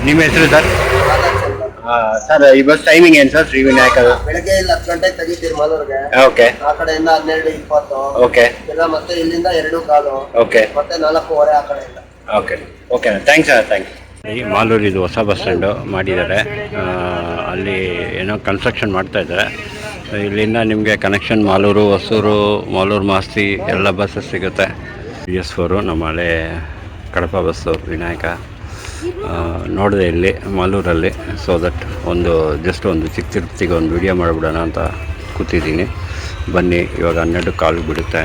ನಿಮ್ಮ ಹೆಸರು ಸರ್? ಆದರ್ಶ್ ಅಂತ. ಸರ್ ಈ ಬಸ್ ಟೈಮಿಂಗ್ ಏನು ಸರ್ ಶ್ರೀ ವಿನಾಯಕ? ಬೆಳಗ್ಗೆ ಇಲ್ಲಿ 10 ಗಂಟೆಗೆ ತೆಗಿತೀರಿ ಮಾಲೂರಿಗೆ. ಓಕೆ ಆ ಕಡೆಯಿಂದ 12:20. ಓಕೆ ಇಲ್ಲ ಮತ್ತೆ ಇಲ್ಲಿಂದ 2:15. ಓಕೆ ಮತ್ತೆ 4:15 ಆ ಕಡೆಯಿಂದ. Okay okay thanks sir, thanks. ಈ ಮಾಲೂರು ಇದು ಹೊಸ ಬಸ್ ಸ್ಟ್ಯಾಂಡು ಮಾಡಿದ್ದಾರೆ. ಅಲ್ಲಿ ಏನೋ ಕನ್ಸ್ಟ್ರಕ್ಷನ್ ಮಾಡ್ತಾ ಇದ್ದಾರೆ. ಇಲ್ಲಿಂದ ನಿಮಗೆ ಕನೆಕ್ಷನ್ ಮಾಲೂರು, ಹೊಸೂರು, ಮಾಲೂರು ಮಾಸ್ತಿ ಎಲ್ಲ ಬಸ್ಸಸ್ ಸಿಗುತ್ತೆ. BS4 ನಮ್ಮ ಹಳೆ ಕಡಪ ಬಸ್ಸು ವಿನಾಯಕ ನೋಡಿದೆ ಇಲ್ಲಿ ಮಾಲೂರಲ್ಲಿ. ಸೊ ದಟ್ ಜಸ್ಟ್ ಒಂದು ಚಿಕ್ಕ ತಿರುಪತಿಗೆ ಒಂದು ವಿಡಿಯೋ ಮಾಡಿಬಿಡೋಣ ಅಂತ ಕೂತಿದ್ದೀನಿ. ಬನ್ನಿ, ಇವಾಗ 12 ಕಾಲು ಬಿಡುತ್ತೆ.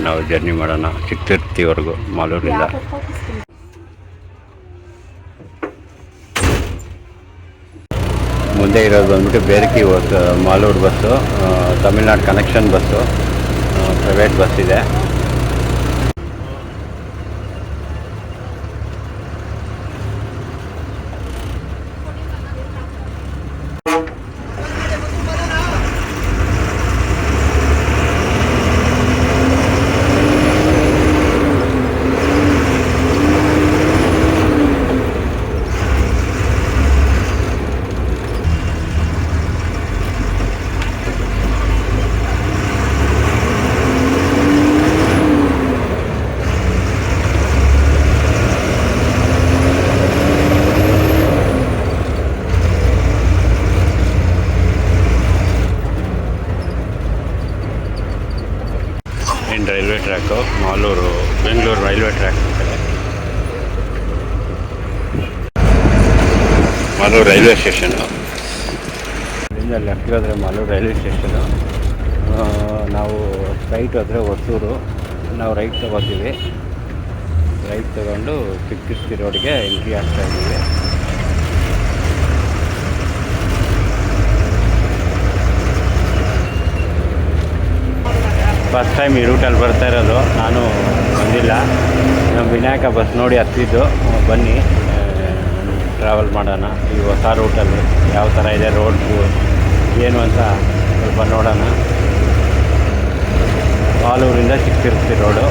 ನಾವು ಜರ್ನಿ ಮಾಡೋಣ ಚಿಕ್ಕ ತಿರುಪತಿವರೆಗೂ ಮಾಲೂರಿಂದ. ಮುಂದೆ ಇರೋದು ಬಂದ್ಬಿಟ್ಟು ಬೇರ್ಕಿ Malur bus, Tamil Nadu connection bus, private bus ಇದೆ. Railway track Malur Bengaluru railway track ಅಂತಾರೆ. Malur railway station. ಇಲ್ಲಿಂದ ಲೆಫ್ಟ್ ಹೋದರೆ ಮಾಲೂರು ರೈಲ್ವೆ ಸ್ಟೇಷನು. ನಾವು ಸ್ಟ್ರೈಟ್ ಹೋದರೆ ಹೊಸೂರು. ನಾವು ರೈಟ್ ತೊಗೋತೀವಿ. ರೈಟ್ ತೊಗೊಂಡು ಚಿಕ್ಕ ರೋಡ್ಗೆ ಎಂಟ್ರಿ ಆಗ್ತಾ ಇದ್ದೀವಿ. ಫಸ್ಟ್ ಟೈಮ್ ಈ ರೂಟಲ್ಲಿ ಬರ್ತಾ ಇರೋದು, ನಾನು ಬಂದಿಲ್ಲ. ನಮ್ಮ ವಿನಾಯಕ ಬಸ್ ನೋಡಿ ಹತ್ತಿದ್ದು. ಬನ್ನಿ ಟ್ರಾವೆಲ್ ಮಾಡೋಣ ಈ ಹೊಸ ರೂಟಲ್ಲಿ. ಯಾವ ಥರ ಇದೆ ರೋಡ್ಸು ಏನು ಅಂತ ಸ್ವಲ್ಪ ನೋಡೋಣ. ಮಾಲೂರಿಂದ ಚಿಕ್ಕ ತಿರುಪತಿ ರೋಡು.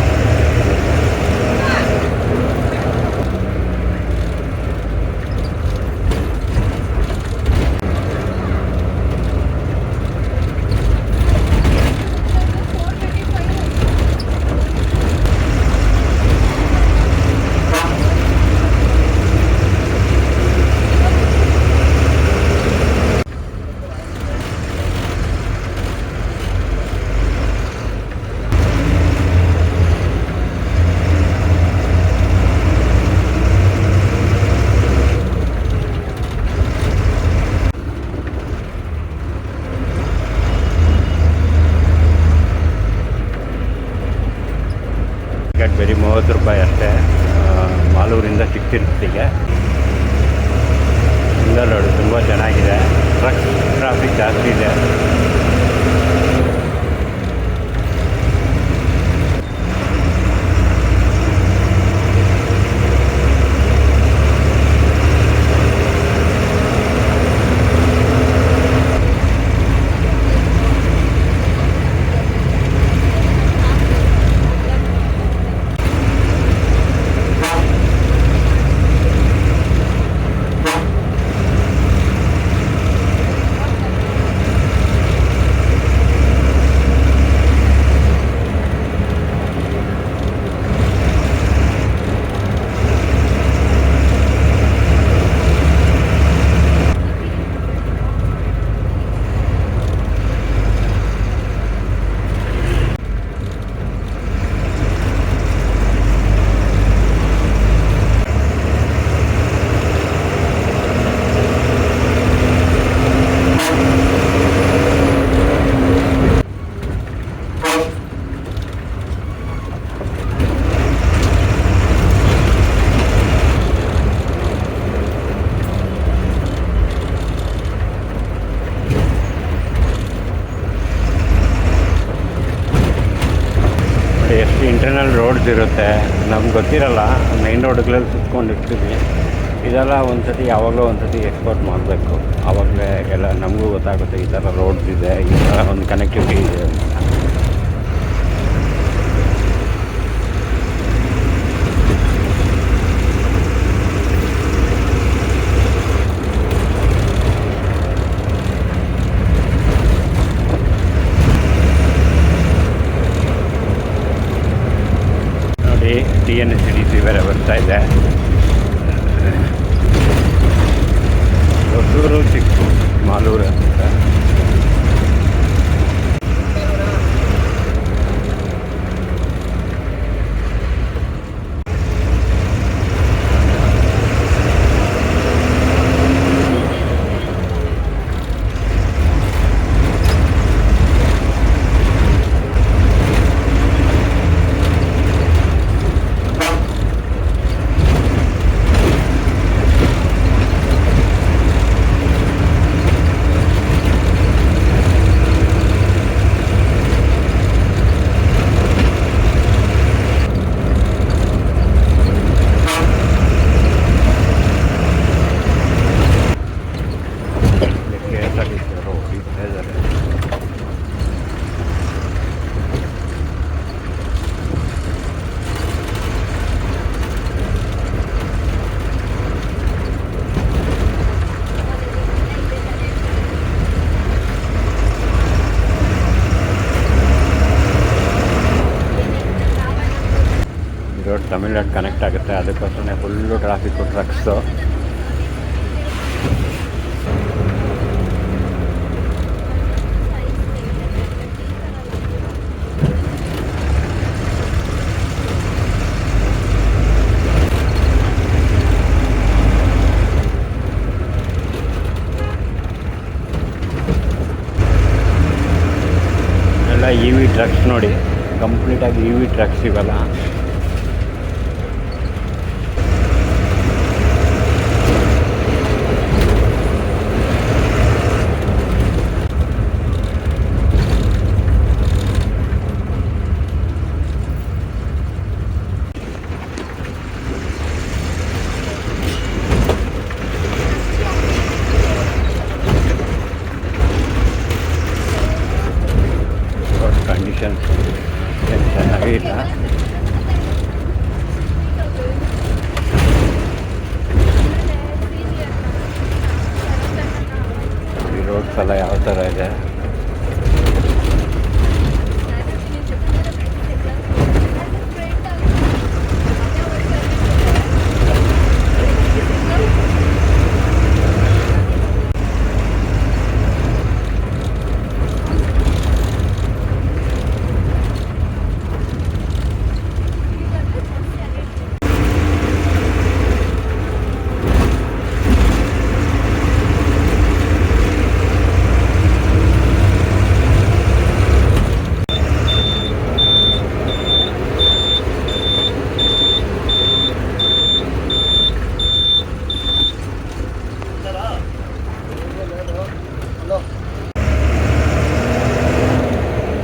ಟಿಕೆಟ್ ಬರೀ 30 ರೂಪಾಯಿ ಅಷ್ಟೇ. ಮಾಲೂರಿಂದ ಚಿಕ್ಕ ತಿರುಪತಿಗೆ. ಸಿಂಗಲ್ ರೋಡು ತುಂಬ ಚೆನ್ನಾಗಿದೆ. ಟ್ರಾಫಿಕ್ ಜಾಸ್ತಿ ಇದೆ. ಎಷ್ಟು ಇಂಟರ್ನಲ್ ರೋಡ್ಸ್ ಇರುತ್ತೆ ನಮ್ಗೆ ಗೊತ್ತಿರಲ್ಲ. ಮೈನ್ ರೋಡ್ಗಳಲ್ಲಿ ಸುತ್ಕೊಂಡಿರ್ತೀವಿ. ಇದೆಲ್ಲ ಒಂದು ಸತಿ ಯಾವಾಗಲೂ ಒಂದು ಸತಿ ಎಕ್ಸ್ಪೋರ್ಟ್ ಮಾಡಬೇಕು. ಆವಾಗಲೇ ಎಲ್ಲ ನಮಗೂ ಗೊತ್ತಾಗುತ್ತೆ ಈ ಥರ ರೋಡ್ಸ್ ಇದೆ, ಈ ಥರ ಒಂದು ಕನೆಕ್ಟಿವಿಟಿ ಇದೆ ಅಂತ. INSTDC ಬೇರೆ ಬರ್ತಾ ಇದೆ. ಹೊಸೂರು ಮಾಲೂರು ಅಂತ. ರೋಡ್ ತಮಿಳ್ನಾಡು ಕನೆಕ್ಟ್ ಆಗುತ್ತೆ, ಅದಕ್ಕೋಸ್ಕರ ಫುಲ್ಲು ಟ್ರಾಫಿಕ್ಕು, ಟ್ರಕ್ಸು. ಎಲ್ಲ EV ಟ್ರಕ್ಸ್ ನೋಡಿ, ಕಂಪ್ಲೀಟಾಗಿ EV ಟ್ರಕ್ಸ್ ಇವೆಲ್ಲ. ಕಂಡೀಷನ್ಸ್ ಏನು ಚೆನ್ನಾಗಿಲ್ಲ. ಈ ರೋಡ್ಸ್ ಎಲ್ಲ ಯಾವ ಥರ ಇದೆ.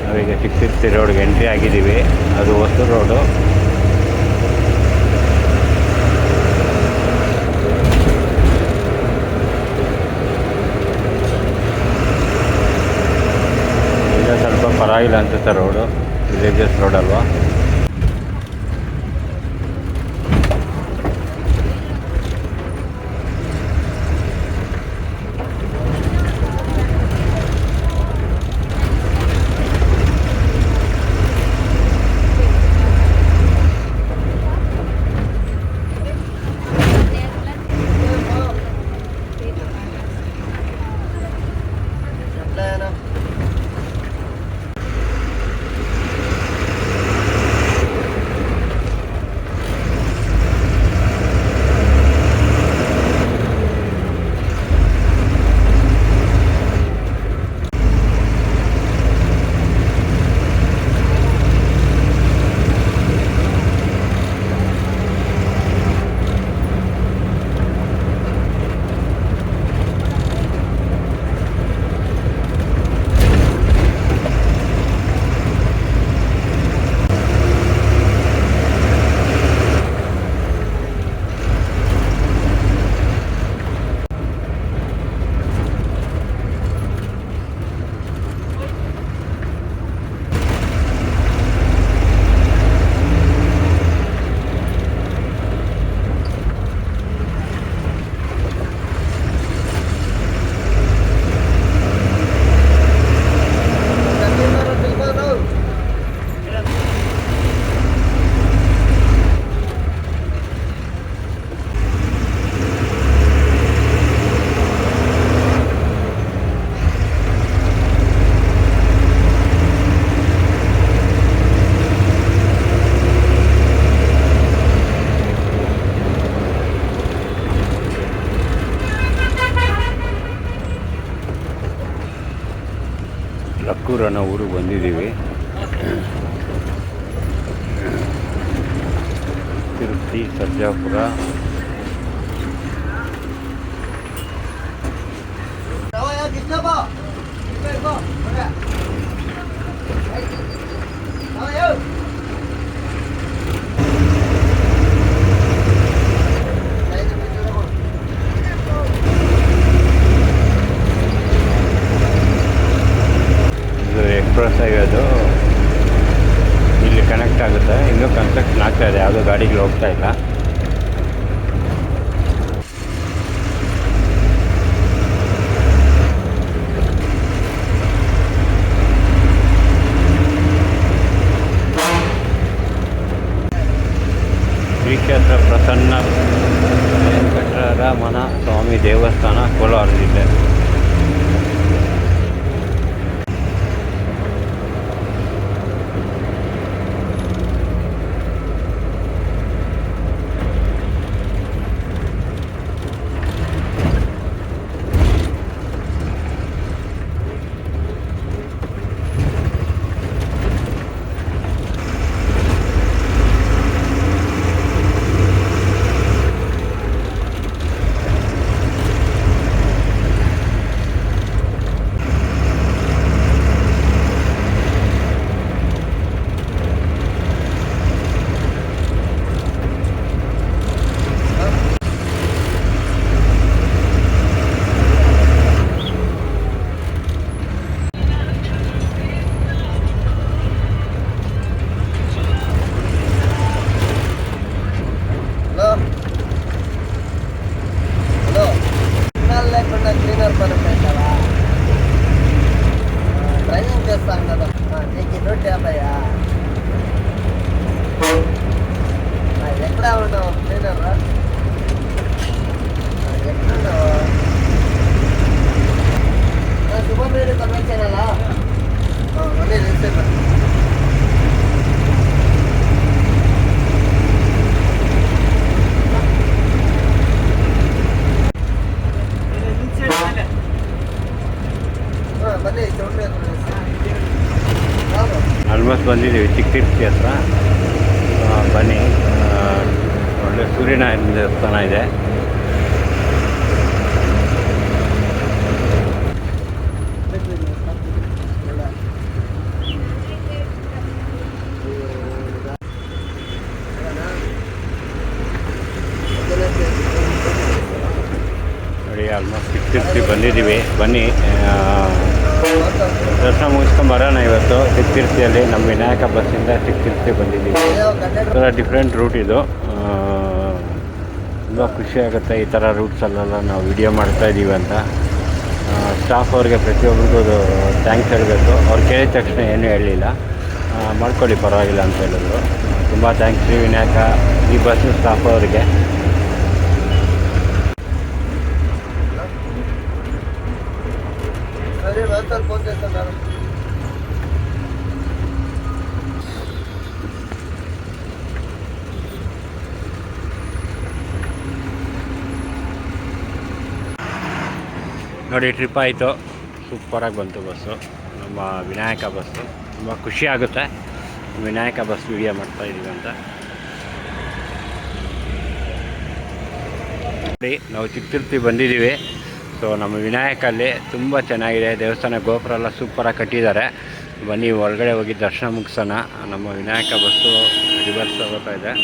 ನಾವೀಗ 660 ರೋಡ್ಗೆ ಎಂಟ್ರಿ ಆಗಿದ್ದೀವಿ. ಅದು ಹೊಸೂರು ರೋಡು. ಈಗ ಸ್ವಲ್ಪ ಪರವಾಗಿಲ್ಲ ಅನಿಸುತ್ತೆ ರೋಡು, ವಿಲೇಜಸ್ ರೋಡ್ ಅಲ್ವಾ. ಲಕ್ಕೂರು ಅನ್ನೋ ಊರಿಗೆ ಬಂದಿದ್ದೀವಿ. ತಿರುಪತಿ, ಸರ್ಜಾಪುರ, ಇದು ಎಕ್ಸ್ಪ್ರೆಸ್ ಹೈವೇ ಅದು. ಇಲ್ಲಿ ಕನೆಕ್ಟ್ ಆಗುತ್ತೆ. ಇನ್ನೂ ಕನ್ಸ್ಟ್ರಕ್ಷನ್ ಆಗ್ತಾ ಇದೆ, ಯಾವುದೋ ಗಾಡಿಗಳು ಹೋಗ್ತಾ ಇಲ್ಲ. ಶ್ರೀ ಕ್ಷೇತ್ರ ಪ್ರಸನ್ನ ವೆಂಕಟರಮಣ ಸ್ವಾಮಿ ದೇವಸ್ಥಾನ ಕೋಲಾರದಿದೆ. క్లీనర్ పని పెట్టావా డ్రైవింగ్ చేస్తాం కదా నీకు 150 ఎక్కడ ఉన్నావు క్లీనర్ ఎక్కడున్నావు శుభం రెడ్డి పంపించాలా మళ్ళీ తెలిసేదా ಆಲ್ಮೋಸ್ಟ್ ಬಂದಿದ್ದೀವಿ ಚಿಕ್ಕ ತಿರುಪತಿ ಹತ್ರ. ಬನ್ನಿ, ಒಳ್ಳೆ ಸೂರ್ಯನಾರಾಯಣ ದೇವಸ್ಥಾನ ಇದೆ. ನೋಡಿ, ಆಲ್ಮೋಸ್ಟ್ ಚಿಕ್ಕ ತಿರುಪತಿ ಬಂದಿದ್ದೀವಿ. ಬನ್ನಿ, ದರ್ಶನ ಮುಗಿಸ್ಕೊಂಡು ಬರೋಣ. ಇವತ್ತು ಚಿಕ್ಕ ತಿರುಪತಿಯಲ್ಲಿ ನಮ್ಮ ವಿನಾಯಕ ಬಸ್ಸಿಂದ ಚಿಕ್ಕ ತಿರುಪತಿ ಬಂದಿದ್ದೀವಿ. ಥರ ಡಿಫ್ರೆಂಟ್ ರೂಟ್ ಇದು. ತುಂಬ ಖುಷಿಯಾಗುತ್ತೆ ಈ ಥರ ರೂಟ್ಸಲ್ಲೆಲ್ಲ ನಾವು ವಿಡಿಯೋ ಮಾಡ್ತಾಯಿದ್ದೀವಿ ಅಂತ. ಸ್ಟಾಫ್ ಅವ್ರಿಗೆ ಪ್ರತಿಯೊಬ್ಬರಿಗೂ ಥ್ಯಾಂಕ್ಸ್ ಹೇಳಬೇಕು. ಅವ್ರು ಕೇಳಿದ ತಕ್ಷಣ ಏನೂ ಹೇಳಲಿಲ್ಲ, ಮಾಡ್ಕೊಳ್ಳಿ ಪರವಾಗಿಲ್ಲ ಅಂತ ಹೇಳಿದ್ರು. ತುಂಬ ಥ್ಯಾಂಕ್ಸ್ ರೀ ವಿನಾಯಕ, ಈ ಬಸ್ ಸ್ಟಾಫ್ ಅವರಿಗೆ. ನೋಡಿ, ಟ್ರಿಪ್ ಆಯಿತು, ಸೂಪರಾಗಿ ಬಂತು ಬಸ್ಸು. ನಮ್ಮ ವಿನಾಯಕ ಬಸ್ಸು ತುಂಬ ಖುಷಿ ಆಗುತ್ತೆ. ವಿನಾಯಕ ಬಸ್ ವಿಡಿಯೋ ಮಾಡ್ತಾಯಿದ್ದೀವಿ ಅಂತ. ನೋಡಿ, ನಾವು ಚಿಕ್ಕ ತಿರುಪತಿ ಬಂದಿದ್ದೀವಿ. ಸೊ ನಮ್ಮ ವಿನಾಯಕಲ್ಲಿ ತುಂಬ ಚೆನ್ನಾಗಿದೆ. ದೇವಸ್ಥಾನ ಗೋಪುರ ಎಲ್ಲ ಸೂಪರಾಗಿ ಕಟ್ಟಿದ್ದಾರೆ. ಬನ್ನಿ, ಒಳಗಡೆ ಹೋಗಿ ದರ್ಶನ ಮುಗಿಸೋಣ. ನಮ್ಮ ವಿನಾಯಕ ಬಸ್ಸು ರಿವರ್ಸ್ ಹೋಗ್ತಾ ಇದೆ.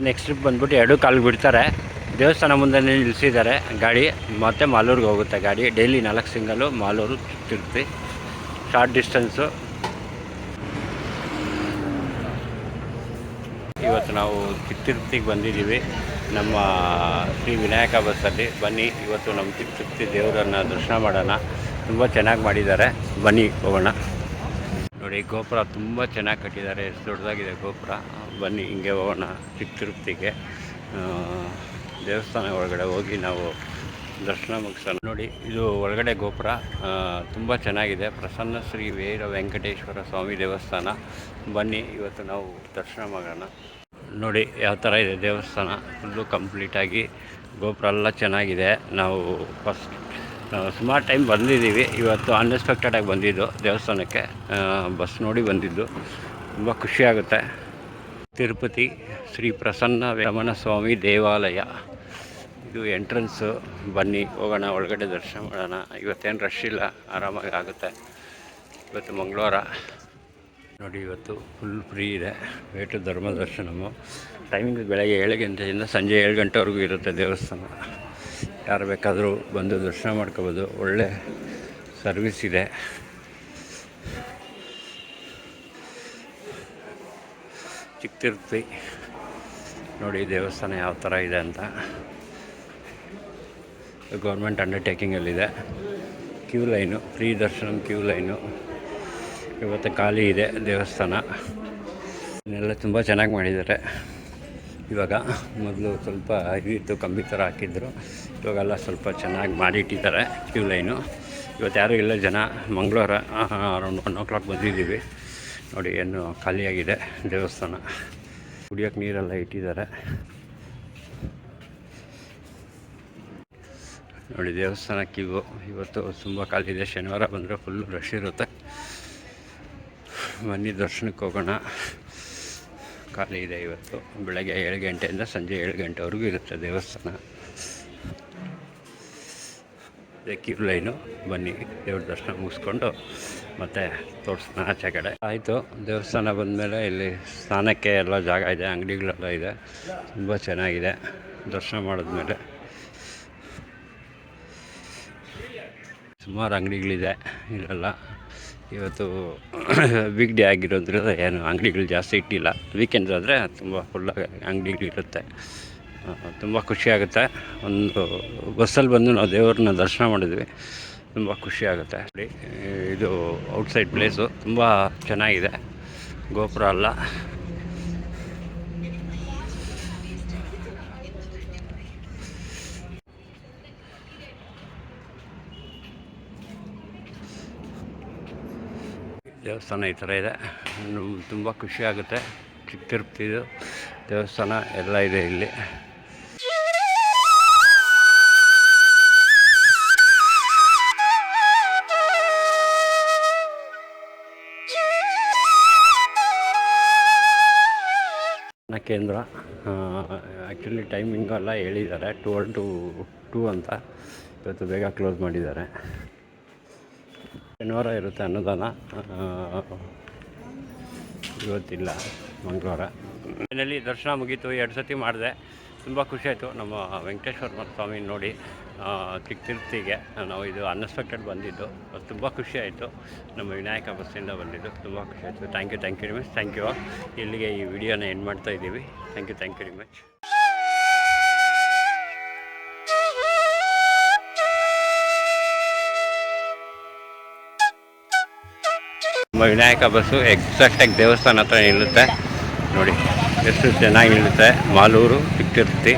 ನೆಕ್ಸ್ಟ್ ಟ್ರಿಪ್ ಬಂದ್ಬಿಟ್ಟು 2 ಕಾಲಿಗೆ ಬಿಡ್ತಾರೆ. ದೇವಸ್ಥಾನ ಮುಂದೆ ನಿಲ್ಲಿಸಿದ್ದಾರೆ ಗಾಡಿ. ಮತ್ತು ಮಾಲೂರಿಗೆ ಹೋಗುತ್ತೆ ಗಾಡಿ. Daily 4 single Malur Tirupati, short distance. ಇವತ್ತು ನಾವು ಚಿಕ್ಕ ತಿರುಪತಿಗೆ ಬಂದಿದ್ದೀವಿ ನಮ್ಮ ಶ್ರೀ ವಿನಾಯಕ ಬಸ್ಸಲ್ಲಿ. ಬನ್ನಿ, ಇವತ್ತು ನಮ್ಮ ಚಿಕ್ಕ ತಿರುಪತಿ ದೇವರನ್ನು ದರ್ಶನ ಮಾಡೋಣ. ತುಂಬ ಚೆನ್ನಾಗಿ ಮಾಡಿದ್ದಾರೆ. ಬನ್ನಿ ಹೋಗೋಣ. ನೋಡಿ, ಗೋಪುರ ತುಂಬ ಚೆನ್ನಾಗಿ ಕಟ್ಟಿದ್ದಾರೆ. ಎಷ್ಟು ದೊಡ್ಡದಾಗಿದೆ ಗೋಪುರ. ಬನ್ನಿ, ಹಿಂಗೆ ಹೋಗೋಣ ಚಿಕ್ಕ ತಿರುಪತಿಗೆ. ದೇವಸ್ಥಾನ ಒಳಗಡೆ ಹೋಗಿ ನಾವು ದರ್ಶನ ಮುಗಿಸೋಣ. ನೋಡಿ, ಇದು ಒಳಗಡೆ ಗೋಪುರ ತುಂಬ ಚೆನ್ನಾಗಿದೆ. ಪ್ರಸನ್ನ ಶ್ರೀ ವೀರ ವೆಂಕಟೇಶ್ವರ ಸ್ವಾಮಿ ದೇವಸ್ಥಾನ. ಬನ್ನಿ ಇವತ್ತು ನಾವು ದರ್ಶನ ಮಾಡೋಣ. ನೋಡಿ ಯಾವ ಥರ ಇದೆ ದೇವಸ್ಥಾನ. ಫುಲ್ಲು ಕಂಪ್ಲೀಟಾಗಿ ಗೋಪುರ ಎಲ್ಲ ಚೆನ್ನಾಗಿದೆ. ನಾವು ಫಸ್ಟ್ ಸುಮಾರು ಟೈಮ್ ಬಂದಿದ್ದೀವಿ. ಇವತ್ತು ಅನ್ಎಕ್ಸ್ಪೆಕ್ಟೆಡಾಗಿ ಬಂದಿದ್ದು ದೇವಸ್ಥಾನಕ್ಕೆ. ಬಸ್ ನೋಡಿ ಬಂದಿದ್ದು. ತುಂಬ ಖುಷಿಯಾಗುತ್ತೆ. ತಿರುಪತಿ ಶ್ರೀ ಪ್ರಸನ್ನ ರಮಣ ಸ್ವಾಮಿ ದೇವಾಲಯ, ಇದು ಎಂಟ್ರೆನ್ಸು. ಬನ್ನಿ ಹೋಗೋಣ, ಒಳಗಡೆ ದರ್ಶನ ಮಾಡೋಣ. ಇವತ್ತೇನು ರಶ್ ಇಲ್ಲ, ಆರಾಮಾಗಿ ಆಗುತ್ತೆ. ಇವತ್ತು ಮಂಗಳವಾರ. ನೋಡಿ, ಇವತ್ತು ಫುಲ್ ಫ್ರೀ ಇದೆ. ವೇಟು ಧರ್ಮ ದರ್ಶನము. ಟೈಮಿಂಗ್ ಬೆಳಗ್ಗೆ 7 ಗಂಟೆಯಿಂದ ಸಂಜೆ 7 ಗಂಟೆವರೆಗೂ ಇರುತ್ತೆ ದೇವಸ್ಥಾನ. ಯಾರು ಬೇಕಾದರೂ ಬಂದು ದರ್ಶನ ಮಾಡ್ಕೋಬೋದು. ಒಳ್ಳೆ ಸರ್ವಿಸ್ ಇದೆ. ಚಿಕ್ಕ ತಿರುಪತಿ ನೋಡಿ ದೇವಸ್ಥಾನ ಯಾವ ಥರ ಇದೆ ಅಂತ. ಗೌರ್ಮೆಂಟ್ ಅಂಡರ್ಟೇಕಿಂಗಲ್ಲಿದೆ. ಕ್ಯೂ ಲೈನು, ಫ್ರೀ ದರ್ಶನ ಕ್ಯೂ ಲೈನು. ಇವತ್ತು ಖಾಲಿ ಇದೆ ದೇವಸ್ಥಾನ. ಇದನ್ನೆಲ್ಲ ತುಂಬ ಚೆನ್ನಾಗಿ ಮಾಡಿದ್ದಾರೆ. ಇವಾಗ ಮೊದಲು ಸ್ವಲ್ಪ ಇದಿತ್ತು, ಕಂಬಿ ಥರ ಹಾಕಿದ್ರು. ಇವಾಗೆಲ್ಲ ಸ್ವಲ್ಪ ಚೆನ್ನಾಗಿ ಮಾಡಿಟ್ಟಿದ್ದಾರೆ ಕ್ಯೂ ಲೈನು. ಇವತ್ತು ಯಾರೂ ಇಲ್ಲ ಜನ. ಮಂಗಳವಾರ ಅರೌಂಡ್ 1 o'clock ಬಂದಿದ್ದೀವಿ. ನೋಡಿ ಏನು ಖಾಲಿಯಾಗಿದೆ ದೇವಸ್ಥಾನ. ಕುಡಿಯೋಕ್ಕೆ ನೀರೆಲ್ಲ ಇಟ್ಟಿದ್ದಾರೆ. ನೋಡಿ ದೇವಸ್ಥಾನ ಕ್ಯೂ ಇವತ್ತು ತುಂಬ ಖಾಲಿ ಇದೆ. ಶನಿವಾರ ಬಂದರೆ ಫುಲ್ಲು ರಶ್ ಇರುತ್ತೆ. ಬನ್ನಿ ದರ್ಶನಕ್ಕೆ ಹೋಗೋಣ. ಖಾಲಿ ಇದೆ ಇವತ್ತು. ಬೆಳಗ್ಗೆ 7 ಗಂಟೆಯಿಂದ ಸಂಜೆ 7 ಗಂಟೆವರೆಗೂ ಇರುತ್ತೆ ದೇವಸ್ಥಾನ. Queue line. ಬನ್ನಿ ದೇವ್ರ ದರ್ಶನ ಮುಗಿಸ್ಕೊಂಡು ಮತ್ತು ತೋರಿಸೋಣ ಆಚೆ ಕಡೆ. ಆಯಿತು, ದೇವಸ್ಥಾನ ಬಂದಮೇಲೆ ಇಲ್ಲಿ ಸ್ನಾನಕ್ಕೆ ಎಲ್ಲ ಜಾಗ ಇದೆ, ಅಂಗಡಿಗಳೆಲ್ಲ ಇದೆ. ತುಂಬ ಚೆನ್ನಾಗಿದೆ. ದರ್ಶನ ಮಾಡಿದ್ಮೇಲೆ ಸುಮಾರು ಅಂಗಡಿಗಳಿದೆ ಇಲ್ಲೆಲ್ಲ. ಇವತ್ತು ವೀಕ್ ಡೇ ಆಗಿರೋದ್ರಿಂದ ಏನು ಅಂಗಡಿಗಳು ಜಾಸ್ತಿ ಇಟ್ಟಿಲ್ಲ. ವೀಕೆಂಡ್ಸ್ ಆದರೆ ತುಂಬ ಫುಲ್ಲಾಗಿ ಅಂಗಡಿಗಳಿರುತ್ತೆ. ತುಂಬ ಖುಷಿಯಾಗುತ್ತೆ. ಒಂದು ಬಸ್ಸಲ್ಲಿ ಬಂದು ನಾವು ದೇವ್ರನ್ನ ದರ್ಶನ ಮಾಡಿದ್ವಿ. ತುಂಬ ಖುಷಿಯಾಗುತ್ತೆ. ಇದು ಔಟ್ಸೈಡ್ ಪ್ಲೇಸು ತುಂಬ ಚೆನ್ನಾಗಿದೆ. ಗೋಪುರ ಅಲ್ಲ, ದೇವಸ್ಥಾನ ಈ ಥರ ಇದೆ. ತುಂಬ ಖುಷಿಯಾಗುತ್ತೆ. ಚಿಕ್ಕ ತಿರುಪತಿದು ದೇವಸ್ಥಾನ ಎಲ್ಲ ಇದೆ ಇಲ್ಲಿ. ಕೇಂದ್ರ ಆ್ಯಕ್ಚುಲಿ ಟೈಮಿಂಗೆಲ್ಲ ಹೇಳಿದ್ದಾರೆ 12 to 2 ಅಂತ. ಇವತ್ತು ಬೇಗ ಕ್ಲೋಸ್ ಮಾಡಿದ್ದಾರೆ. ಶನಿವಾರ ಇರುತ್ತೆ ಅನ್ನದಾನ, ಇವತ್ತಿಲ್ಲ, ಮಂಗಳವಾರ. ಮನೆಯಲ್ಲಿ ದರ್ಶನ ಮುಗೀತು. 2 ಸತಿ ಮಾಡಿದೆ. ತುಂಬ ಖುಷಿಯಾಯಿತು. ನಮ್ಮ ವೆಂಕಟೇಶ್ವರ ಸ್ವಾಮಿ ನೋಡಿ ಚಿಕ್ಕ ತಿರುಪತಿಗೆ ನಾವು ಇದು ಅನ್ಎಕ್ಸ್ಪೆಕ್ಟೆಡ್ ಬಂದಿದ್ದು. ಅದು ತುಂಬ ಖುಷಿಯಾಯಿತು. ನಮ್ಮ ವಿನಾಯಕ ಬಸ್ಸಿಂದ ಬಂದಿದ್ದು ತುಂಬ ಖುಷಿಯಾಯಿತು. Thank you very much. Thank you. ಇಲ್ಲಿಗೆ ಈ ವಿಡಿಯೋನ ಎಂಡ್ ಮಾಡ್ತಾ ಇದ್ದೀವಿ. Thank you very much. ನಮ್ಮ ವಿನಾಯಕ ಬಸ್ಸು ಎಕ್ಸಾಕ್ಟಾಗಿ ದೇವಸ್ಥಾನ ಹತ್ರ ನಿಲ್ಲುತ್ತೆ. ನೋಡಿ ಎಷ್ಟು ಚೆನ್ನಾಗಿ ನಿಲ್ಲುತ್ತೆ. ಮಾಲೂರು, ಚಿಕ್ಕ ತಿರುಪತಿ.